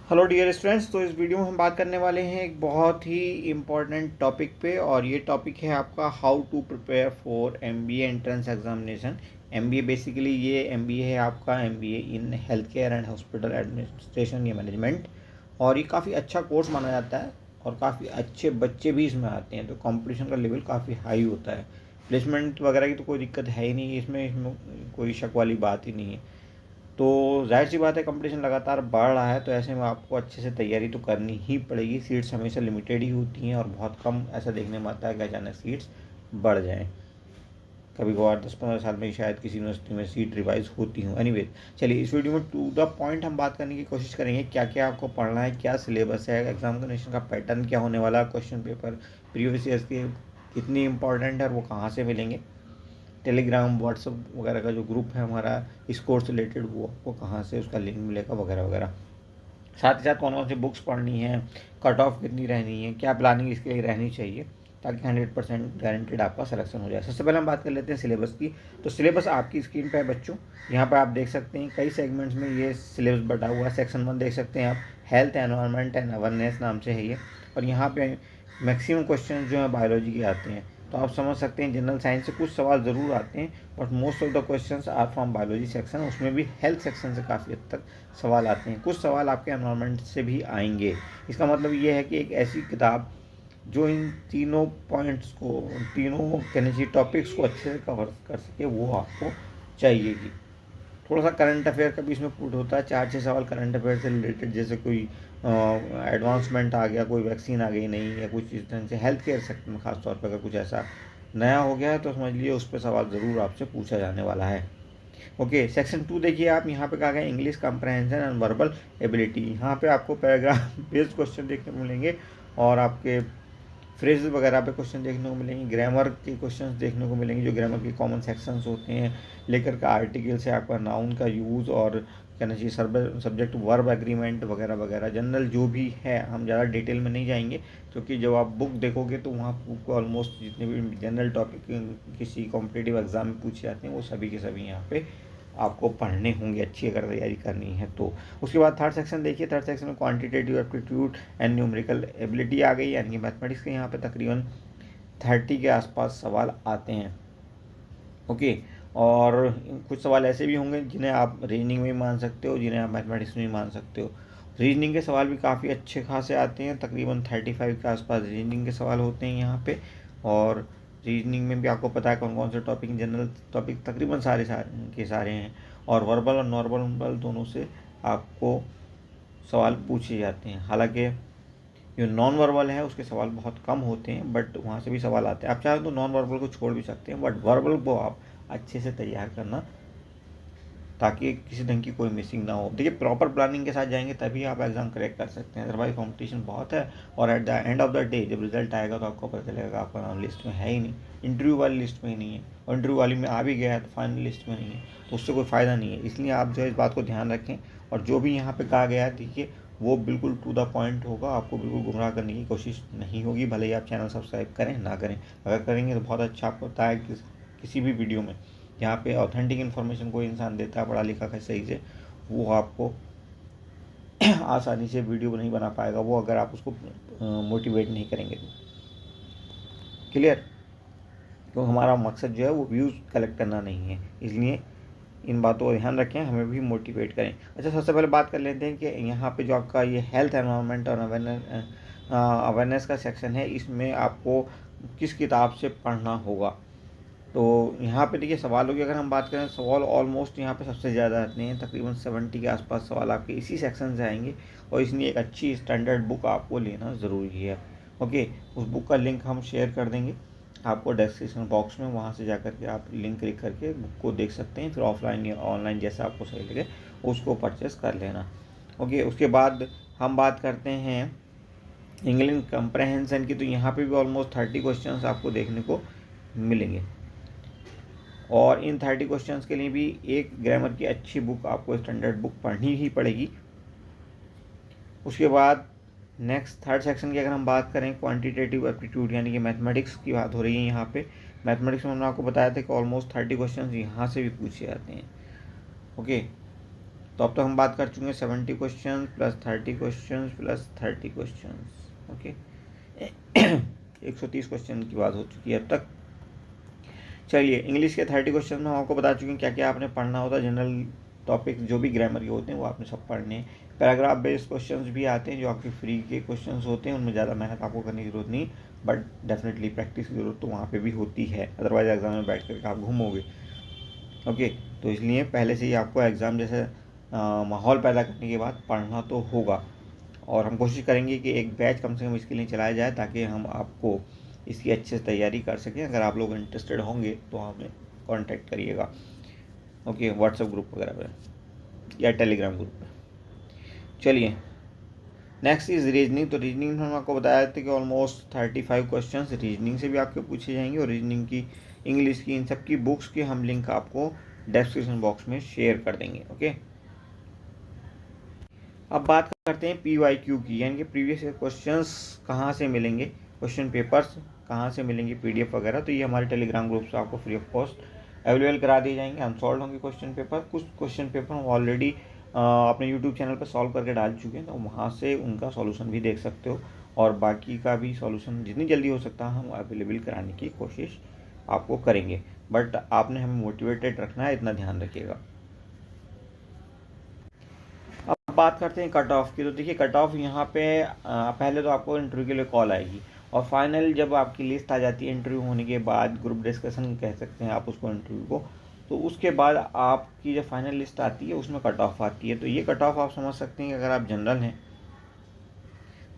Hello dear students. तो इस video में हम बात करने वाले हैं एक बहुत ही इम्पॉर्टेंट टॉपिक पे, और ये टॉपिक है आपका how to prepare for MBA entrance examination. MBA basically ये एमबीए है आपका MBA in health care and hospital administration या मैनेजमेंट, और ये काफ़ी अच्छा कोर्स माना जाता है और काफ़ी अच्छे बच्चे भी इसमें आते हैं। तो कंपटीशन का लेवल काफ़ी हाई होता है। प्लेसमेंट वगैरह की तो कोई दिक्कत है ही नहीं, इसमें कोई शक वाली बात ही नहीं है। तो जाहिर सी बात है, कंपटीशन लगातार बढ़ रहा है, तो ऐसे में आपको अच्छे से तैयारी तो करनी ही पड़ेगी। सीट्स हमेशा लिमिटेड ही होती हैं और बहुत कम ऐसा देखने में आता है कि अचानक सीट्स बढ़ जाएं। कभी कभार 10-15 साल में शायद किसी यूनिवर्सिटी में सीट रिवाइज होती हूँ। एनीवेज, चलिए इस वीडियो में टू द पॉइंट हम बात करने की कोशिश करेंगे। क्या क्या आपको पढ़ना है, क्या सिलेबस है, एग्जामिनेशन का पैटर्न क्या होने वाला है, क्वेश्चन पेपर प्रीवियस ईयर्स के कितनी इंपॉर्टेंट है और वो कहाँ से मिलेंगे, टेलीग्राम व्हाट्सअप वगैरह का जो ग्रुप है हमारा इस कोर्स से रिलेटेड, वो आपको कहाँ से उसका लिंक मिलेगा वगैरह वगैरह। साथ ही साथ कौन कौन सी बुक्स पढ़नी है, कट ऑफ कितनी रहनी है, क्या प्लानिंग इसके लिए रहनी चाहिए ताकि 100% गारंटेड आपका सिलेक्शन हो जाए। सबसे पहले हम बात कर लेते हैं सिलेबस की। तो सिलेबस आपकी स्क्रीन पर है बच्चों, यहाँ पर आप देख सकते हैं कई सेगमेंट्स में ये सिलेबस बटा हुआ है। सेक्शन 1 देख सकते हैं आप, हेल्थ एनवायरनमेंट एंड अवेयरनेस नाम से है ये, और यहाँ पे मैक्सिमम क्वेश्चन जो है बायोलॉजी के आते हैं। तो आप समझ सकते हैं जनरल साइंस से कुछ सवाल ज़रूर आते हैं, but most of the questions are from biology section. उसमें भी हेल्थ सेक्शन से काफ़ी हद तक सवाल आते हैं। कुछ सवाल आपके एनवायरनमेंट से भी आएंगे। इसका मतलब ये है कि एक ऐसी किताब जो इन तीनों पॉइंट्स को, तीनों कहने चाहिए टॉपिक्स को अच्छे से कवर कर सके, वो आपको चाहिएगी। थोड़ा सा करंट अफेयर का भी इसमें पुट होता है, 4-6 सवाल करंट अफेयर से रिलेटेड, जैसे कोई एडवांसमेंट आ गया, कोई वैक्सीन आ गई नहीं, या कुछ इस तरह से हेल्थ केयर सेक्टर में खासतौर पर अगर कुछ ऐसा नया हो गया है तो समझ लीजिए उस पर सवाल ज़रूर आपसे पूछा जाने वाला है। ओके, सेक्शन 2 देखिए आप, यहाँ पे कहा गया English comprehension and verbal ability. यहाँ पे आपको पैराग्राफ बेस्ड क्वेश्चन देखने को मिलेंगे, और आपके फ्रेजेस वगैरह पे क्वेश्चन देखने को मिलेंगे, ग्रामर के क्वेश्चंस देखने को मिलेंगे, जो ग्रामर के कॉमन सेक्शंस होते हैं, लेकर का आर्टिकल से आपका नाउन का यूज़, और कहना चाहिए सब्जेक्ट वर्ब एग्रीमेंट वगैरह वगैरह। जनरल जो भी है, हम ज़्यादा डिटेल में नहीं जाएंगे, क्योंकि जब आप बुक देखोगे तो वहाँ आपको ऑलमोस्ट जितने भी जनरल टॉपिक किसी कॉम्पिटिटिव एग्जाम में पूछे जाते हैं वो सभी के सभी यहाँ पे आपको पढ़ने होंगे, अच्छी अगर तैयारी करनी है तो। उसके बाद थर्ड सेक्शन देखिए, थर्ड सेक्शन में quantitative aptitude and numerical ability आ गई, यानी कि मैथमेटिक्स के यहाँ पे तकरीबन 30 के आसपास सवाल आते हैं। ओके, और कुछ सवाल ऐसे भी होंगे जिन्हें आप रीजनिंग में मान सकते हो, जिन्हें आप मैथमेटिक्स में मान सकते हो। रीजनिंग के सवाल भी काफ़ी अच्छे खासे आते हैं, तकरीबन 35 के आसपास रीजनिंग के सवाल होते हैं यहाँ पे। और रीजनिंग में भी आपको पता है कौन कौन से टॉपिक, जनरल टॉपिक तकरीबन सारे के सारे हैं, और वर्बल और नॉर्मल दोनों से आपको सवाल पूछे जाते हैं। हालांकि जो नॉन वर्बल है उसके सवाल बहुत कम होते हैं, बट वहाँ से भी सवाल आते हैं। आप चाहें तो नॉन वर्बल को छोड़ भी सकते हैं, बट वर्बल को आप अच्छे से तैयार करना ताकि किसी ढंग की कोई मिसिंग ना हो। देखिए, प्रॉपर प्लानिंग के साथ जाएंगे तभी आप एग्ज़ाम क्रैक कर सकते हैं, अदरवाइज कंपटीशन बहुत है, और at the end of the day जब रिजल्ट आएगा तो आपको पता चलेगा आपका नाम लिस्ट में है ही नहीं, इंटरव्यू वाली लिस्ट में ही नहीं है, और इंटरव्यू वाली में आ भी गया है तो फाइनल लिस्ट में नहीं है, तो उससे कोई फ़ायदा नहीं है। इसलिए आप जो है इस बात को ध्यान रखें, और जो भी यहाँ पर कहा गया है देखिए वो बिल्कुल टू द पॉइंट होगा, आपको बिल्कुल गुमराह करने की कोशिश नहीं होगी, भले ही आप चैनल सब्सक्राइब करें ना करें। अगर करेंगे तो बहुत अच्छा। आपको पता है कि किसी भी वीडियो में यहाँ पे ऑथेंटिक इन्फॉर्मेशन कोई इंसान देता है पढ़ा लिखा है सही से, वो आपको आसानी से वीडियो नहीं बना पाएगा वो, अगर आप उसको मोटिवेट नहीं करेंगे तो। क्लियर? तो हमारा मकसद जो है वो व्यूज़ कलेक्ट करना नहीं है, इसलिए इन बातों का ध्यान रखें, हमें भी मोटिवेट करें। अच्छा, सबसे पहले बात कर लेते हैं कि यहाँ पे जो आपका ये हेल्थ एनवायरनमेंट और अवेयरनेस का सेक्शन है, इसमें आपको किस किताब से पढ़ना होगा। तो यहाँ पे देखिए सवालों की अगर हम बात करें, सवाल ऑलमोस्ट यहाँ पे सबसे ज़्यादा आते हैं, तकरीबन 70 के आसपास सवाल आपके इसी सेक्शन से आएंगे, और इसलिए एक अच्छी स्टैंडर्ड बुक आपको लेना ज़रूरी है। ओके, उस बुक का लिंक हम शेयर कर देंगे आपको डिस्क्रिप्शन बॉक्स में, वहाँ से जाकर के आप लिंक क्लिक करके बुक को देख सकते हैं, फिर ऑफलाइन या ऑनलाइन जैसा आपको सही लगे उसको परचेस कर लेना। ओके, उसके बाद हम बात करते हैं इंग्लिश कंप्रहेंशन की। तो यहाँ पे भी ऑलमोस्ट 30 क्वेश्चंस आपको देखने को मिलेंगे, और इन 30 क्वेश्चंस के लिए भी एक ग्रामर की अच्छी बुक, आपको स्टैंडर्ड बुक पढ़नी ही पड़ेगी। उसके बाद नेक्स्ट थर्ड सेक्शन की अगर हम बात करें, क्वांटिटेटिव एप्टीट्यूड यानी कि मैथमेटिक्स की बात हो रही है यहाँ पे। मैथमेटिक्स में हमने आपको बताया था कि ऑलमोस्ट 30 क्वेश्चन यहाँ से भी पूछे जाते हैं। ओके, तो अब तक हम बात कर चुके हैं 70 question plus 30 question plus 30 question, okay 130 question की बात हो चुकी है अब तक। चलिए, इंग्लिश के 30 क्वेश्चन में हम आपको बता चुके हैं क्या क्या आपने पढ़ना होता है। जनरल टॉपिक जो भी ग्रामर के होते हैं वो आपने सब पढ़ने हैं। पैराग्राफ बेस्ड क्वेश्चंस भी आते हैं जो आपके फ्री के क्वेश्चंस होते हैं, उनमें ज़्यादा मेहनत आपको करने की जरूरत नहीं, बट डेफिनेटली प्रैक्टिस की जरूरत तो वहाँ पे भी होती है, अदरवाइज एग्जाम में बैठ कर आप घूमोगे। ओके, तो इसलिए पहले से ही आपको एग्ज़ाम जैसे माहौल पैदा करने के बाद पढ़ना तो होगा, और हम कोशिश करेंगे कि एक बैच कम से कम इसके लिए चलाया जाए ताकि हम आपको इसकी अच्छे से तैयारी कर सकें। अगर आप लोग इंटरेस्टेड होंगे तो हमें कांटेक्ट करिएगा, ओके, व्हाट्सएप ग्रुप वगैरह पे या टेलीग्राम ग्रुप पे। चलिए, नेक्स्ट इज़ रीजनिंग। तो रीजनिंग में हम आपको बताया था कि ऑलमोस्ट 35 क्वेश्चन रीजनिंग से भी आपके पूछे जाएंगे, और रीजनिंग की, इंग्लिश की, इन सब की बुक्स के हम लिंक आपको डिस्क्रिप्शन बॉक्स में शेयर कर देंगे, ओके। अब बात करते हैं PYQ की, यानी कि प्रीवियस ईयर क्वेश्चंस कहाँ से मिलेंगे, क्वेश्चन पेपर्स कहाँ से मिलेंगे, PDF वगैरह। तो ये हमारे टेलीग्राम ग्रुप से आपको फ्री ऑफ कॉस्ट अवेलेबल करा दिए जाएंगे। अनसॉल्व होंगे क्वेश्चन पेपर, कुछ क्वेश्चन पेपर हम ऑलरेडी अपने यूट्यूब चैनल पर सॉल्व करके डाल चुके हैं, तो वहाँ से उनका सॉल्यूशन भी देख सकते हो, और बाकी का भी सॉल्यूशन जितनी जल्दी हो सकता है हम अवेलेबल कराने की कोशिश आपको करेंगे, बट आपने हमें मोटिवेटेड रखना है, इतना ध्यान रखिएगा। अब बात करते हैं कट ऑफ की। तो देखिए, कट ऑफ यहाँ पे पहले तो आपको इंटरव्यू के लिए कॉल आएगी, और फाइनल जब आपकी लिस्ट आ जाती है इंटरव्यू होने के बाद, ग्रुप डिस्कशन कह सकते हैं आप उसको इंटरव्यू को, तो उसके बाद आपकी जब फाइनल लिस्ट आती है उसमें कट ऑफ आती है। तो ये कट ऑफ आप समझ सकते हैं कि अगर आप जनरल हैं,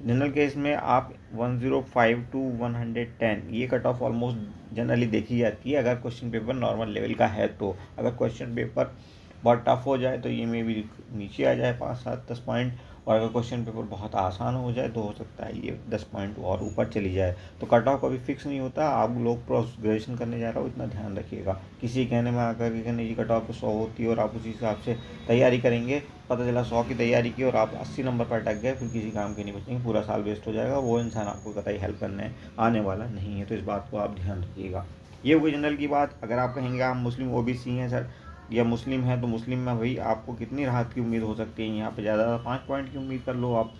जनरल केस में आप 105 टू 110, ये कट ऑफ ऑलमोस्ट जनरली देखी जाती है अगर क्वेश्चन पेपर नॉर्मल लेवल का है। तो अगर क्वेश्चन पेपर बहुत टफ हो जाए तो ये में भी नीचे आ जाए 5-7-10 पॉइंट, और अगर क्वेश्चन पेपर बहुत आसान हो जाए तो हो सकता है ये 10 पॉइंट और ऊपर चली जाए। तो कट ऑफ कभी फिक्स नहीं होता। आप लोग ग्रेजुएशन करने जा रहे हो, इतना ध्यान रखिएगा। किसी कहने में आकर के कहने की कट ऑफ 100 होती है और आप उसी हिसाब से तैयारी करेंगे, पता चला 100 की तैयारी की और आप 80 नंबर पर अटक गए, फिर किसी काम के नहीं बचेंगे, पूरा साल वेस्ट हो जाएगा। वो इंसान आपको कतई हेल्प करने आने वाला नहीं है, तो इस बात को आप ध्यान रखिएगा। ये हुई जनरल की बात। अगर आप कहेंगे हम मुस्लिम OBC हैं सर, या मुस्लिम है, तो मुस्लिम में भाई आपको कितनी राहत की उम्मीद हो सकती है, यहाँ पे ज़्यादा 5 पॉइंट की उम्मीद कर लो आप,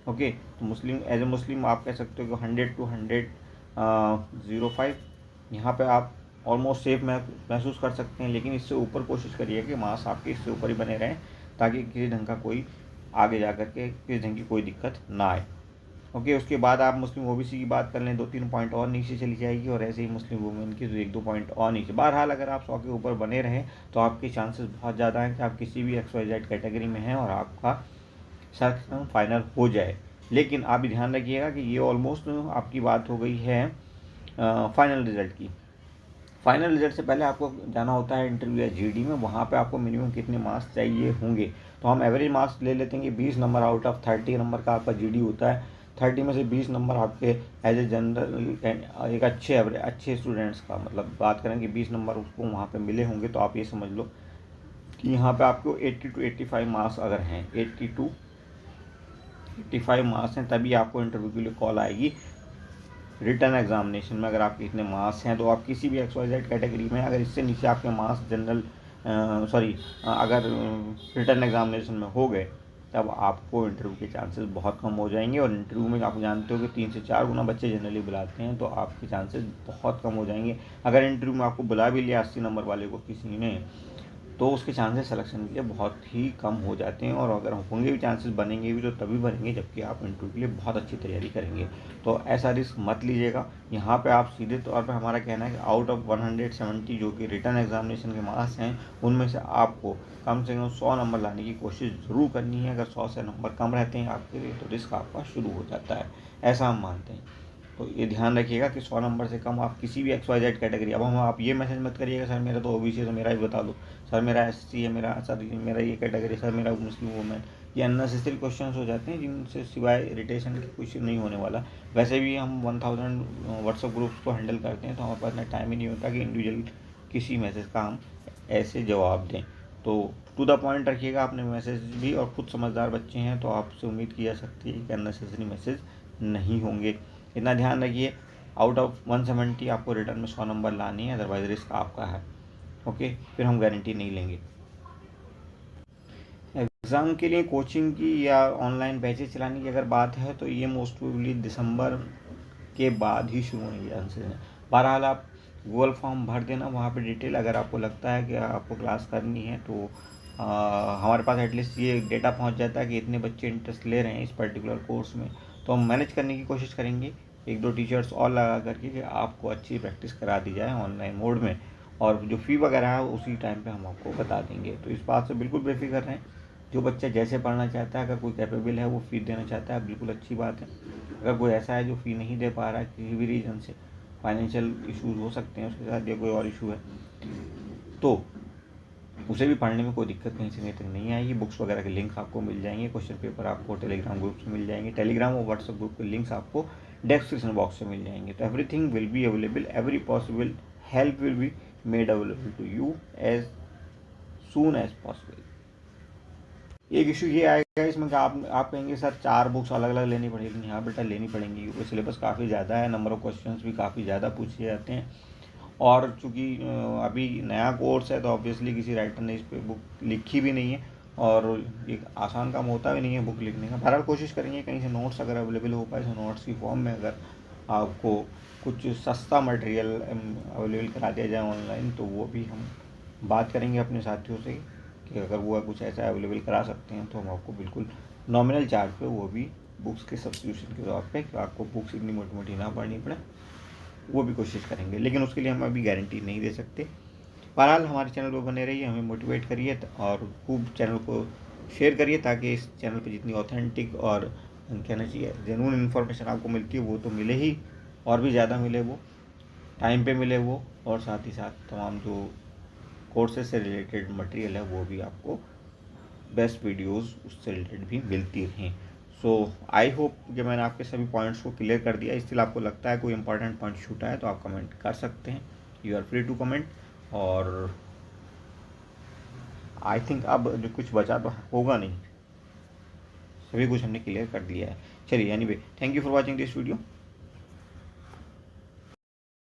ओके। तो मुस्लिम, एज ए मुस्लिम आप कह सकते हो कि 100 टू 105, यहाँ पे आप ऑलमोस्ट सेफ महसूस कर सकते हैं, लेकिन इससे ऊपर कोशिश करिए कि मार्क्स आपके इससे ऊपर ही बने रहें, ताकि किसी ढंग का कोई आगे जा कर के किसी ढंग की कोई दिक्कत ना आए, ओके। उसके बाद आप मुस्लिम OBC की बात कर लें, 2-3 पॉइंट और नीचे चली जाएगी, और ऐसे ही मुस्लिम वुमेन की तो 1-2 पॉइंट और नीचे। बहरहाल अगर आप 100 के ऊपर बने रहें तो आपके चांसेस बहुत ज़्यादा हैं कि आप किसी भी XYZ कैटेगरी में हैं और आपका सिलेक्शन फाइनल हो जाए। लेकिन आप भी ध्यान रखिएगा कि ये ऑलमोस्ट आपकी बात हो गई है फाइनल रिजल्ट की। फाइनल रिजल्ट से पहले आपको जाना होता है इंटरव्यू या GD में, वहाँ पे आपको मिनिमम कितने मार्क्स चाहिए होंगे। तो हम एवरेज मार्क्स ले लेते हैं कि 20 नंबर आउट ऑफ 30 नंबर का आपका GD होता है। 30 में से 20 नंबर आपके एज ए जनरल एक अच्छे स्टूडेंट्स का, मतलब बात करें कि 20 नंबर उसको वहाँ पे मिले होंगे, तो आप ये समझ लो कि यहाँ पे आपको 80 टू 85 मार्क्स अगर हैं, 80 टू 85 मार्क्स हैं, तभी आपको इंटरव्यू के लिए कॉल आएगी। रिटर्न एग्जामिनेशन में अगर आपके इतने मार्क्स हैं, तो आप किसी भी XYZ कैटेगरी में, अगर इससे नीचे आपके मार्क्स जनरल अगर रिटर्न एग्जामिनेशन में हो गए, तब आपको इंटरव्यू के चांसेस बहुत कम हो जाएंगे। और इंटरव्यू में आप जानते हो कि 3 से 4 गुना बच्चे जनरली बुलाते हैं, तो आपके चांसेस बहुत कम हो जाएंगे। अगर इंटरव्यू में आपको बुला भी लिया 80 नंबर वाले को किसी ने, तो उसके चांसेस सिलेक्शन के लिए बहुत ही कम हो जाते हैं, और अगर होंगे भी चांसेस, बनेंगे भी, तो तभी बनेंगे जबकि आप इंटरव्यू के लिए बहुत अच्छी तैयारी करेंगे। तो ऐसा रिस्क मत लीजिएगा। यहाँ पे आप सीधे तौर पे हमारा कहना है कि आउट ऑफ 170 जो कि रिटर्न एग्जामिनेशन के मार्क्स हैं, उनमें से आपको कम से कम 100 नंबर लाने की कोशिश ज़रूर करनी है। अगर 100 से नंबर कम रहते हैं आपके लिए, तो रिस्क आपका शुरू हो जाता है, ऐसा हम मानते हैं। तो ये ध्यान रखिएगा कि 100 नंबर से कम आप किसी भी XYZ कैटेगरी, अब हम आप ये मैसेज मत करिएगा सर मेरा तो OBC है तो मेरा ही बता दो, सर मेरा SC है, मेरा ये कैटेगरी, सर मेरा मुस्लिम वुमेन। ये अननेसेसरी क्वेश्चंस हो जाते हैं जिनसे सिवाय इरिटेशन के कुछ नहीं होने वाला। वैसे भी हम 1000 व्हाट्सएप ग्रुप्स को हैंडल करते हैं, तो हमारे पास इतना टाइम ही नहीं होता कि इंडिविजुअल किसी मैसेज का हम ऐसे जवाब दें। तो टू द पॉइंट रखिएगा अपने मैसेज भी, और खुद समझदार बच्चे हैं तो आपसे उम्मीद की जा सकती है कि अननेसेसरी मैसेज नहीं होंगे। इतना ध्यान रखिए। आउट ऑफ 170 आपको रिटर्न में 100 नंबर लानी है, अदरवाइज रिस्क आपका है, ओके। फिर हम गारंटी नहीं लेंगे। एग्ज़ाम के लिए कोचिंग की या ऑनलाइन बैचेस चलाने की अगर बात है तो ये मोस्ट प्रोबेबली दिसंबर के बाद ही शुरू होने के चांसेस हैं। बहरहाल आप गूगल फॉर्म भर देना, वहाँ पे डिटेल अगर आपको लगता है कि आपको क्लास करनी है तो हमारे पास एटलीस्ट ये डेटा पहुँच जाता है कि इतने बच्चे इंटरेस्ट ले रहे हैं इस पर्टिकुलर कोर्स में, तो हम मैनेज करने की कोशिश करेंगे 1-2 टीचर्स और लगा करके कि आपको अच्छी प्रैक्टिस करा दी जाए ऑनलाइन मोड में, और जो फ़ी वगैरह है उसी टाइम पे हम आपको बता देंगे। तो इस बात से बिल्कुल बेफिक्र रहें। जो बच्चा जैसे पढ़ना चाहता है, अगर कोई कैपेबल है वो फ़ी देना चाहता है, बिल्कुल अच्छी बात है। अगर कोई ऐसा है जो फ़ी नहीं दे पा रहा है किसी भी रीज़न से, फाइनेंशियल इश्यूज़ हो सकते हैं उसके साथ या कोई और इशू है, तो उसे भी पढ़ने में कोई दिक्कत कहीं से नहीं आएगी। बुक्स वगैरह के लिंक्स आपको मिल जाएंगे, क्वेश्चन पेपर आपको टेलीग्राम ग्रुप से मिल जाएंगे, टेलीग्राम और व्हाट्सएप ग्रुप के लिंक्स आपको डिस्क्रिप्शन बॉक्स से मिल जाएंगे। तो everything will be available, every possible help will be made available to you as soon as possible. एक इशू ये आएगा इसमें कि आप कहेंगे सर 4 बुक्स अलग अलग लेनी पड़ेगी। हाँ बेटा लेनी पड़ेंगी, क्योंकि सिलेबस काफ़ी ज़्यादा है, नंबर ऑफ क्वेश्चंस भी काफ़ी ज़्यादा पूछे जाते हैं, और चूँकि अभी नया कोर्स है तो ऑब्वियसली किसी राइटर ने इस पर बुक लिखी भी नहीं है, और एक आसान काम होता भी नहीं है बुक लिखने का। बहरहाल कोशिश करेंगे कहीं से नोट्स अगर अवेलेबल हो पाए तो नोट्स की फॉर्म में अगर आपको कुछ सस्ता मटेरियल अवेलेबल करा दिया जाए ऑनलाइन, तो वो भी हम बात करेंगे अपने साथियों से कि अगर वो कुछ ऐसा अवेलेबल करा सकते हैं तो हम आपको बिल्कुल नॉमिनल चार्ज पे, वो भी बुक्स के सब्स्टिट्यूशन के तौर पे, कि आपको बुक्स इतनी मोटी मोटी ना पढ़नी पड़े, वो भी कोशिश करेंगे। लेकिन उसके लिए हम अभी गारंटी नहीं दे सकते। बहरहाल हमारे चैनल पर बने रहिए, हमें मोटिवेट करिए और खूब चैनल को शेयर करिए, ताकि इस चैनल पर जितनी ऑथेंटिक और कहना चाहिए जेन्युइन इन्फॉर्मेशन आपको मिलती है वो तो मिले ही, और भी ज़्यादा मिले, वो टाइम पे मिले वो, और साथ ही साथ तमाम जो कोर्सेज से रिलेटेड मटेरियल है वो भी आपको बेस्ट वीडियोस उससे रिलेटेड भी मिलती रहें। सो आई होप कि मैंने आपके सभी पॉइंट्स को क्लियर कर दिया। स्टिल आपको लगता है कोई इंपॉर्टेंट पॉइंट छूटा है तो आप कमेंट कर सकते हैं, you are free to comment. और आई थिंक अब जो कुछ बचा तो होगा नहीं, सभी कुछ हमने क्लियर कर दिया है। चलिए anyway, thank you for watching this video.